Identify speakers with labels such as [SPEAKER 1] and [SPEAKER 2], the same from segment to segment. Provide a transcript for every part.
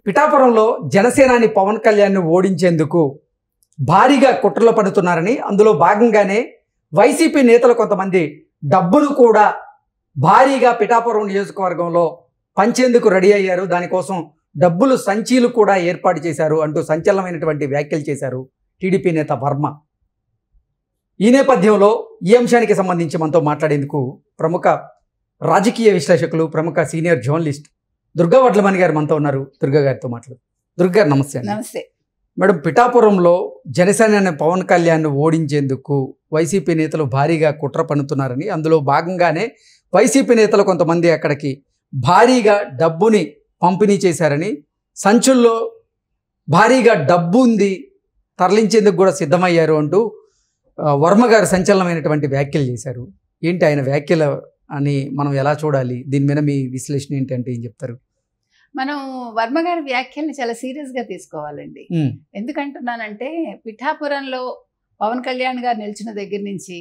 [SPEAKER 1] పిఠాపురంలో జనసేనాని పవన్ కళ్యాణ్ను ఓడించేందుకు భారీగా కుట్రలు పడుతున్నారని, అందులో భాగంగానే వైసీపీ నేతలు కొంతమంది డబ్బులు కూడా భారీగా పిఠాపురం నియోజకవర్గంలో పంచేందుకు రెడీ అయ్యారు. దానికోసం డబ్బులు సంచీలు కూడా ఏర్పాటు చేశారు అంటూ సంచలనమైనటువంటి వ్యాఖ్యలు చేశారు టీడీపీ నేత వర్మ. ఈ నేపథ్యంలో ఈ అంశానికి సంబంధించి మనతో మాట్లాడేందుకు ప్రముఖ రాజకీయ విశ్లేషకులు, ప్రముఖ సీనియర్ జర్నలిస్ట్ దుర్గా వడ్లమణి గారు మనతో ఉన్నారు. దుర్గా గారితో మాట్లాడు. దుర్గా గారు నమస్తే.
[SPEAKER 2] నమస్తే
[SPEAKER 1] మేడం, పిఠాపురంలో జనసేన పవన్ కళ్యాణ్ను ఓడించేందుకు వైసీపీ నేతలు భారీగా కుట్ర పన్నుతున్నారని, అందులో భాగంగానే వైసీపీ నేతలు కొంతమంది అక్కడికి భారీగా డబ్బుని పంపిణీ చేశారని, సంచుల్లో భారీగా డబ్బు ఉంది, తరలించేందుకు కూడా సిద్ధమయ్యారు అంటూ వర్మ గారు సంచలనమైనటువంటి వ్యాఖ్యలు చేశారు. ఏంటి ఆయన వ్యాఖ్యలు అని మనం ఎలా చూడాలి? దీని మీద మీ విశ్లేషణ ఏంటంటే ఏం చెప్తారు?
[SPEAKER 2] మనం వర్మ గారి వ్యాఖ్యల్ని చాలా సీరియస్గా తీసుకోవాలండి. ఎందుకంటున్నానంటే పిఠాపురంలో పవన్ కళ్యాణ్ గారు నిలిచిన దగ్గర నుంచి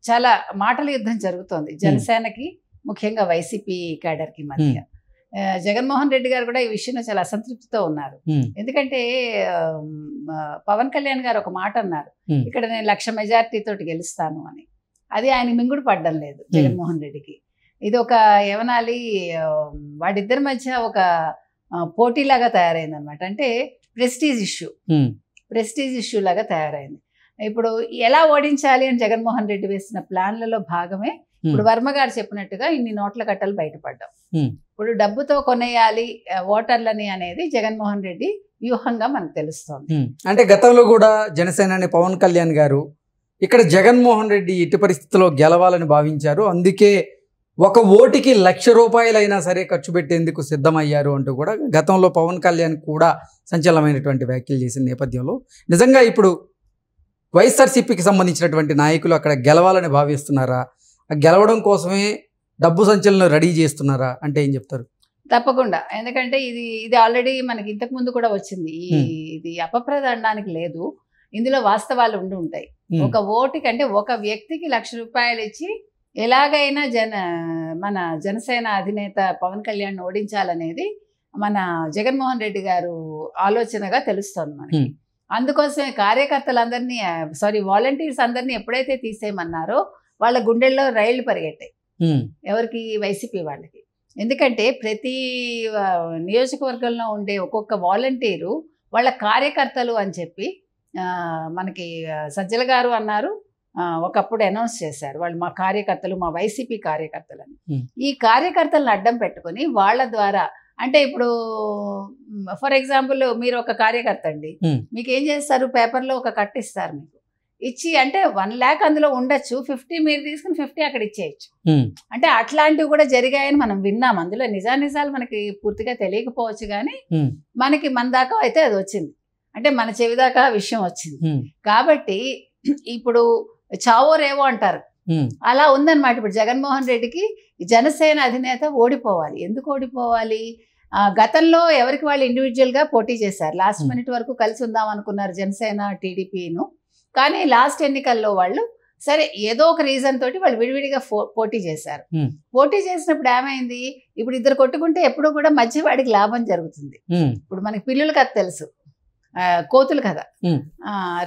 [SPEAKER 2] చాలా మాటల యుద్ధం జరుగుతోంది జనసేనకి, ముఖ్యంగా వైసీపీ క్యాడర్కి మధ్య. జగన్మోహన్ రెడ్డి గారు కూడా ఈ విషయంలో చాలా అసంతృప్తితో ఉన్నారు. ఎందుకంటే పవన్ కళ్యాణ్ గారు ఒక మాట అన్నారు, ఇక్కడ నేను 1,00,000 మెజార్టీ తోటి గెలుస్తాను అని. అది ఆయన మింగుడు పడ్డం లేదు జగన్మోహన్ రెడ్డికి. ఇది ఒక ఏమనాలి, వాడిద్దరి మధ్య ఒక పోటీలాగా తయారైంది అనమాట. అంటే ప్రెస్టీజ్ ఇష్యూ లాగా తయారైంది. ఇప్పుడు ఎలా ఓడించాలి అని జగన్మోహన్ రెడ్డి వేసిన ప్లాన్లలో భాగమే ఇప్పుడు వర్మ గారు చెప్పినట్టుగా ఇన్ని నోట్ల కట్టలు బయటపడ్డాం. ఇప్పుడు డబ్బుతో కొనేయాలి ఓటర్లని అనేది జగన్మోహన్ రెడ్డి వ్యూహంగా మనకు తెలుస్తోంది.
[SPEAKER 1] అంటే గతంలో కూడా జనసేనాని పవన్ కళ్యాణ్ గారు ఇక్కడ జగన్మోహన్ రెడ్డి ఎట్టి పరిస్థితుల్లో గెలవాలని భావించారు, అందుకే ఒక ఓటుకి 1,00,000 రూపాయలైనా సరే ఖర్చు పెట్టేందుకు సిద్ధమయ్యారు అంటూ కూడా గతంలో పవన్ కళ్యాణ్ కూడా సంచలనమైనటువంటి వ్యాఖ్యలు చేసిన నేపథ్యంలో నిజంగా ఇప్పుడు వైఎస్ఆర్సీపీకి సంబంధించినటువంటి నాయకులు అక్కడ గెలవాలని భావిస్తున్నారా? గెలవడం కోసమే డబ్బు సంచలనం రెడీ చేస్తున్నారా అంటే ఏం చెప్తారు?
[SPEAKER 2] తప్పకుండా. ఎందుకంటే ఇది ఆల్రెడీ మనకి ఇంతకు ముందు కూడా వచ్చింది. ఇది అపప్రద అనడానికి లేదు, ఇందులో వాస్తవాలు ఉండి ఉంటాయి. ఒక ఓటుకి అంటే ఒక వ్యక్తికి 1,00,000 రూపాయలు ఇచ్చి ఎలాగైనా మన జనసేన అధినేత పవన్ కళ్యాణ్ ఓడించాలనేది మన జగన్మోహన్ రెడ్డి గారు ఆలోచనగా తెలుస్తోంది మనకి. అందుకోసమే కార్యకర్తలందరినీ వాలంటీర్స్ అందరినీ ఎప్పుడైతే తీసేయమన్నారో వాళ్ళ గుండెల్లో రైళ్లు పరిగెట్టాయి. ఎవరికి? వైసీపీ వాళ్ళకి. ఎందుకంటే ప్రతి నియోజకవర్గంలో ఉండే ఒక్కొక్క వాలంటీరు వాళ్ళ కార్యకర్తలు అని చెప్పి మనకి సజ్జల గారు అన్నారు, ఒకప్పుడు అనౌన్స్ చేశారు, వాళ్ళు మా కార్యకర్తలు, మా వైసీపీ కార్యకర్తలని. ఈ కార్యకర్తలను అడ్డం పెట్టుకుని వాళ్ళ ద్వారా, అంటే ఇప్పుడు ఫర్ ఎగ్జాంపుల్ మీరు ఒక కార్యకర్త అండి, మీకు ఏం చేస్తారు, పేపర్లో ఒక కట్ ఇస్తారు, మీకు ఇచ్చి అంటే 1 lakh అందులో ఉండొచ్చు, 50 మీరు తీసుకుని 50 అక్కడ ఇచ్చేయచ్చు. అంటే అట్లాంటివి కూడా జరిగాయని మనం విన్నాం. అందులో నిజాలు మనకి పూర్తిగా తెలియకపోవచ్చు, కానీ మనకి మన దాకా అయితే అది వచ్చింది, అంటే మన చెవి దాకా విషయం వచ్చింది. కాబట్టి ఇప్పుడు చావో రేవో అంటారు, అలా ఉందన్నమాట. ఇప్పుడు జగన్మోహన్ రెడ్డికి జనసేన అధినేత ఓడిపోవాలి. ఎందుకు ఓడిపోవాలి? గతంలో ఎవరికి వాళ్ళు ఇండివిజువల్గా పోటీ చేశారు, లాస్ట్ మినిట్ వరకు కలిసి ఉందాం అనుకున్నారు జనసేన టీడీపీను. కానీ లాస్ట్ ఎన్నికల్లో వాళ్ళు సరే ఏదో ఒక రీజన్ తోటి వాళ్ళు విడివిడిగా పోటీ చేశారు. పోటీ చేసినప్పుడు ఏమైంది, ఇప్పుడు ఇద్దరు కొట్టుకుంటే ఎప్పుడు కూడా మధ్య వాడికి లాభం జరుగుతుంది. ఇప్పుడు మనకి పిల్లులు కథ తెలుసు, కోతులు కదా,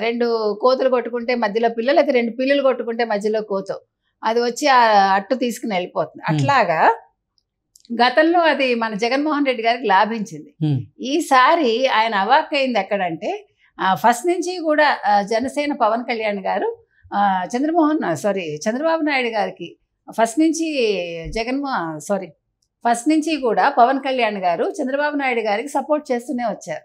[SPEAKER 2] 2 కోతులు కొట్టుకుంటే మధ్యలో పిల్లలు, అయితే 2 పిల్లులు కొట్టుకుంటే మధ్యలో కోతు, అది వచ్చి ఆ అట్టు తీసుకుని వెళ్ళిపోతుంది. అట్లాగా గతంలో అది మన జగన్మోహన్ రెడ్డి గారికి లాభించింది. ఈసారి ఆయన అవాక్కైంది ఎక్కడంటే, ఫస్ట్ నుంచి కూడా జనసేన పవన్ కళ్యాణ్ గారు చంద్రబాబు నాయుడు గారికి ఫస్ట్ నుంచి కూడా పవన్ కళ్యాణ్ గారు చంద్రబాబు నాయుడు గారికి సపోర్ట్ చేస్తూనే వచ్చారు.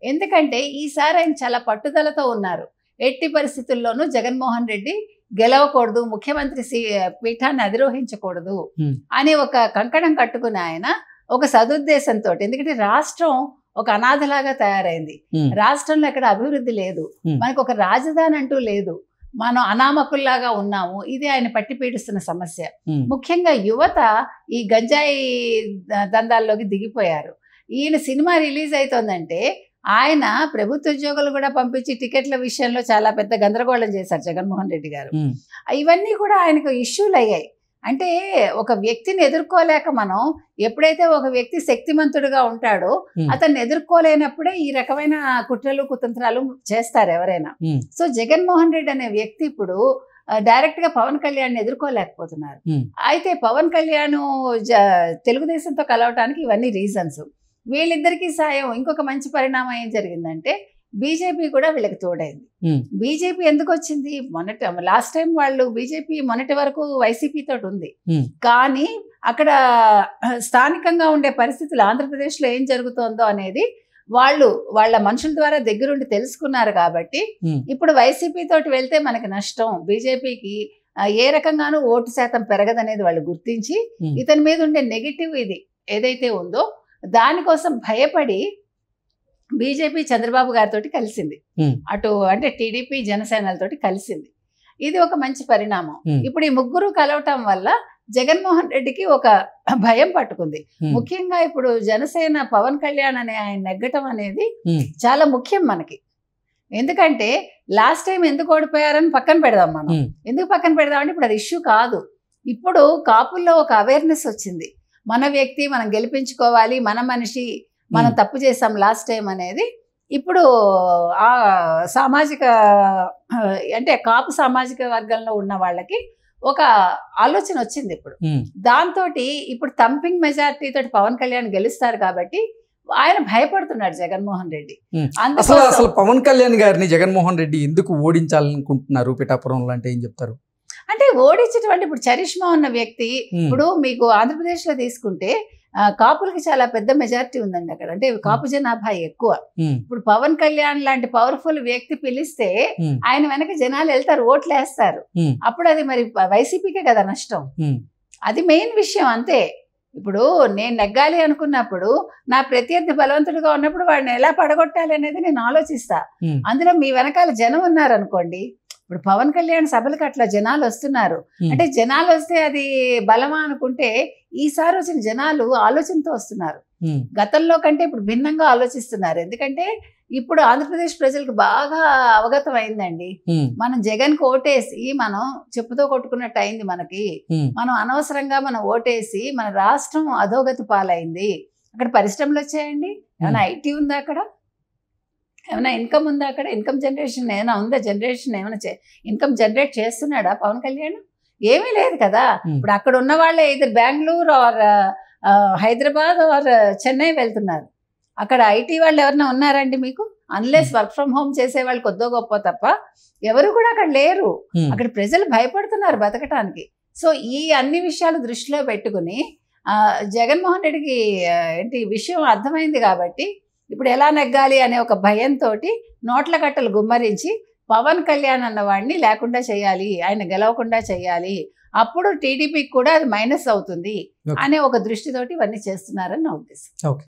[SPEAKER 2] ఎందుకంటే ఈసారి ఆయన చాలా పట్టుదలతో ఉన్నారు, ఎట్టి పరిస్థితుల్లోనూ జగన్మోహన్ రెడ్డి గెలవకూడదు, ముఖ్యమంత్రి పీఠాన్ని అధిరోహించకూడదు అని ఒక కంకణం కట్టుకుని ఆయన ఒక సదుద్దేశంతో, ఎందుకంటే రాష్ట్రం ఒక అనాథలాగా తయారైంది, రాష్ట్రంలో ఎక్కడ అభివృద్ధి లేదు, మనకు ఒక రాజధాని అంటూ లేదు, మనం అనామకుల్లాగా ఉన్నాము. ఇది ఆయన పట్టి పీడిస్తున్న సమస్య. ముఖ్యంగా యువత ఈ గంజాయి దందాల్లోకి దిగిపోయారు. ఈయన సినిమా రిలీజ్ అవుతోందంటే ఆయన ప్రభుత్వ ఉద్యోగులు కూడా పంపించి టికెట్ల విషయంలో చాలా పెద్ద గందరగోళం చేశారు జగన్మోహన్ రెడ్డి గారు. ఇవన్నీ కూడా ఆయనకు ఇష్యూలు అయ్యాయి. అంటే ఒక వ్యక్తిని ఎదుర్కోలేక మనం ఎప్పుడైతే ఒక వ్యక్తి శక్తిమంతుడుగా ఉంటాడో అతన్ని ఎదుర్కోలేనప్పుడే ఈ రకమైన కుట్రలు కుతంత్రాలు చేస్తారు ఎవరైనా. సో జగన్మోహన్ రెడ్డి అనే వ్యక్తి ఇప్పుడు డైరెక్ట్ గా పవన్ కళ్యాణ్ ఎదుర్కోలేకపోతున్నారు. అయితే పవన్ కళ్యాణ్ తెలుగుదేశంతో కలవటానికి ఇవన్నీ రీజన్స్. వీళ్ళిద్దరికీ సాయం. ఇంకొక మంచి పరిణామం ఏం జరిగిందంటే బీజేపీ కూడా వీళ్ళకి తోడైంది. బీజేపీ ఎందుకు వచ్చింది? లాస్ట్ టైం వాళ్ళు బీజేపీ మొన్నటి వరకు వైసీపీ తోటి ఉంది, కానీ అక్కడ స్థానికంగా ఉండే పరిస్థితులు ఆంధ్రప్రదేశ్లో ఏం జరుగుతోందో అనేది వాళ్ళ మనుషుల ద్వారా దగ్గరుండి తెలుసుకున్నారు. కాబట్టి ఇప్పుడు వైసీపీ తోటి వెళ్తే మనకి నష్టం, బీజేపీకి ఏ రకంగానూ ఓటు శాతం పెరగదనేది వాళ్ళు గుర్తించి ఇతని మీద ఉండే నెగిటివ్ ఇది ఏదైతే ఉందో దానికోసం భయపడి బీజేపీ చంద్రబాబు గారితో కలిసింది. అటు అంటే టీడీపీ జనసేనలతోటి కలిసింది. ఇది ఒక మంచి పరిణామం. ఇప్పుడు ఈ ముగ్గురు కలవటం వల్ల జగన్మోహన్ రెడ్డికి ఒక భయం పట్టుకుంది. ముఖ్యంగా ఇప్పుడు జనసేన పవన్ కళ్యాణ్ అనే ఆయన నెగ్గటం అనేది చాలా ముఖ్యం మనకి. ఎందుకంటే లాస్ట్ టైం ఎందుకు ఓడిపోయారని పక్కన పెడదాం మనం. ఎందుకు పక్కన పెడదాం అంటే ఇప్పుడు అది ఇష్యూ కాదు. ఇప్పుడు కాపుల్లో ఒక అవేర్నెస్ వచ్చింది. మన వ్యక్తి మనం గెలిపించుకోవాలి, మన మనిషి, మనం తప్పు చేసాం లాస్ట్ టైం అనేది ఇప్పుడు ఆ సామాజిక అంటే కాపు సామాజిక వర్గంలో ఉన్న వాళ్ళకి ఒక ఆలోచన వచ్చింది. ఇప్పుడు దాంతో ఇప్పుడు థంపింగ్ మెజారిటీ తోటి పవన్ కళ్యాణ్ గెలుస్తారు కాబట్టి ఆయన భయపడుతున్నాడు జగన్మోహన్ రెడ్డి.
[SPEAKER 1] అసలు పవన్ కళ్యాణ్ గారిని జగన్మోహన్ రెడ్డి ఎందుకు ఓడించాలనుకుంటున్నారు పిఠాపురంలో అంటే ఏం చెప్తారు?
[SPEAKER 2] అంటే ఓడించేటువంటి ఇప్పుడు చరిష్మా ఉన్న వ్యక్తి, ఇప్పుడు మీకు ఆంధ్రప్రదేశ్ లో తీసుకుంటే కాపులకి చాలా పెద్ద మెజారిటీ ఉందండి అక్కడ. అంటే కాపు జనాభా ఎక్కువ. ఇప్పుడు పవన్ కళ్యాణ్ లాంటి పవర్ఫుల్ వ్యక్తి పిలిస్తే ఆయన వెనక జనాలు వెళ్తారు, ఓట్లు వేస్తారు. అప్పుడు అది మరి వైసీపీకే కదా నష్టం. అది మెయిన్ విషయం. అంతే. ఇప్పుడు నేను నెగ్గాలి అనుకున్నప్పుడు నా ప్రత్యర్థి బలవంతుడిగా ఉన్నప్పుడు వాడిని ఎలా పడగొట్టాలి అనేది నేను ఆలోచిస్తా. అందులో మీ వెనకాల జనం ఉన్నారనుకోండి, ఇప్పుడు పవన్ కళ్యాణ్ సభలకు అట్లా జనాలు వస్తున్నారు అంటే జనాలు వస్తే అది బలమా అనుకుంటే ఈసారి వచ్చిన జనాలు ఆలోచనతో వస్తున్నారు. గతంలో కంటే ఇప్పుడు భిన్నంగా ఆలోచిస్తున్నారు. ఎందుకంటే ఇప్పుడు ఆంధ్రప్రదేశ్ ప్రజలకు బాగా అవగతం అయిందండి. మనం జగన్ కు ఓటేసి మనం చెప్పుతో కొట్టుకున్నట్టు అయింది మనకి. మనం అనవసరంగా మనం ఓటేసి మన రాష్ట్రం అధోగతి పాలైంది. అక్కడ పరిశ్రమలు వచ్చాయండి, ఏమైనా ఐటీ ఉందా అక్కడ, ఏమైనా ఇన్కమ్ ఉందా అక్కడ, ఇన్కమ్ జనరేషన్ ఏమైనా ఉందా, జనరేషన్ ఏమైనా ఇన్కమ్ జనరేట్ చేస్తున్నాడా పవన్ కళ్యాణ్? ఏమీ లేదు కదా. ఇప్పుడు అక్కడ ఉన్న వాళ్ళే ఇద్దరు బెంగళూరు ఆర్ హైదరాబాద్ ఆర్ చెన్నై వెళ్తున్నారు. అక్కడ ఐటీ వాళ్ళు ఎవరైనా ఉన్నారండి మీకు? అన్లెస్ వర్క్ ఫ్రమ్ హోమ్ చేసే వాళ్ళు కొద్దో గొప్ప తప్ప ఎవరు కూడా అక్కడ లేరు. అక్కడ ప్రజలు భయపడుతున్నారు బతకటానికి. సో ఈ అన్ని విషయాలు దృష్టిలో పెట్టుకుని జగన్మోహన్ రెడ్డికి ఏంటి విషయం అర్థమైంది కాబట్టి ఇప్పుడు ఎలా నెగ్గాలి అనే ఒక భయంతో నోట్ల కట్టలు గుమ్మరించి పవన్ కళ్యాణ్ అన్నవాడిని లేకుండా చేయాలి, ఆయన గెలవకుండా చేయాలి, అప్పుడు టీడీపీకి కూడా అది మైనస్ అవుతుంది అనే ఒక దృష్టితోటి ఇవన్నీ చేస్తున్నారని నా ఉద్దేశం.